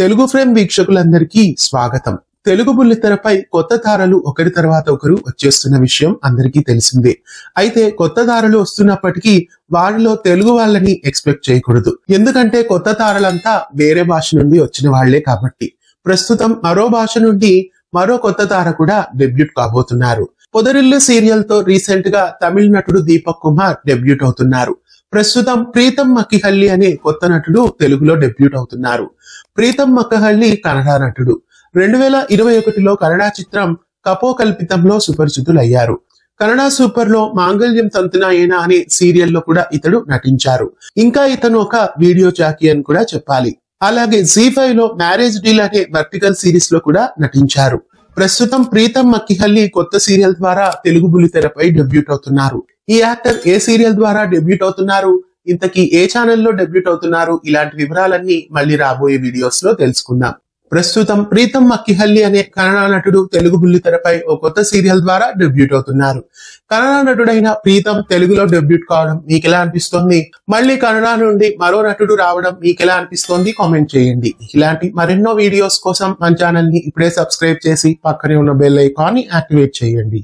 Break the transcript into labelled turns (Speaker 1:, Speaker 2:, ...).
Speaker 1: Telugu frame వీక్షకులందరికీ స్వాగతం. తెలుగు బుల్లితెరపై కొత్త తారలు ఒకరి తర్వాత ఒకరు వచ్చేస్తున్న విషయం అందరికీ తెలిసిందే. అయితే కొత్త తారలు వస్తున్నప్పటికీ వారిలో తెలుగు వాళ్ళని ఎక్స్పెక్ట్ చేయకూడదు. ఎందుకంటే కొత్త తారలంతా వేరే భాష నుండి వచ్చిన వాళ్లే కాబట్టి. ప్రస్తుతం మరో భాష నుండి మరో కొత్త తార కూడా డెబ్యూట్ కాబోతున్నారు. పొదరిల్లు సీరియల్ తో రీసెంట్ గా తమిళ నటుడు దీపక్ కుమార్ డెబ్యూట్ అవుతున్నారు. ప్రస్తుతం ప్రీతం మక్కిహల్లి అనే కొత్త నటుడు తెలుగులో డెబ్యూట్ అవుతున్నారు. ప్రీతం మక్కిహల్లి కన్నడ నటుడు. 2021లో కన్నడ చిత్రం కపోకల్పితంలో సుపరిచితులయ్యారు. కన్నడ సూపర్ లో మాంగళ్యం తంతునాయేనా అనే సీరియల్లో కూడా ఇతడు నటించారు. ఇంకా ఇతను ఒక వీడియో జాకీ అని కూడా చెప్పాలి. అలాగే జీ5 లో మ్యారేజ్ డీల్ అనే వర్టికల్ సిరీస్ లో కూడా నటించారు. ప్రస్తుతం ప్రీతం మక్కిహల్లి కొత్త సీరియల్ ద్వారా తెలుగు బుల్లితెరపై డెబ్యూట్ అవుతున్నారు. ఈ యాక్టర్ ఏ సీరియల్ ద్వారా డెబ్యూట్ అవుతున్నారు, ఇంతకీ ఏ ఛానల్లో డెబ్యూట్ అవుతున్నారు, ఇలాంటి వివరాలన్నీ మళ్ళీ రాబోయే వీడియోస్ లో తెలుసుకుందాం. ప్రస్తుతం ప్రీతం మక్కిహల్లి అనే కన్నడ నటుడు తెలుగు బుల్లితెరపై ఓ కొత్త సీరియల్ ద్వారా డెబ్యూట్ అవుతున్నారు. కన్నడ నటుడైన ప్రీతం తెలుగులో డెబ్యూట్ కావడం మీకెలా అనిపిస్తోంది? మళ్ళీ కన్నడ నుండి మరో నటుడు రావడం మీకెలా అనిపిస్తోంది? కామెంట్ చేయండి. ఇలాంటి మరెన్నో వీడియోస్ కోసం మన ఛానల్ ని ఇప్పుడే సబ్స్క్రైబ్ చేసి పక్కనే ఉన్న బెల్ ఐకాన్ ని యాక్టివేట్ చేయండి.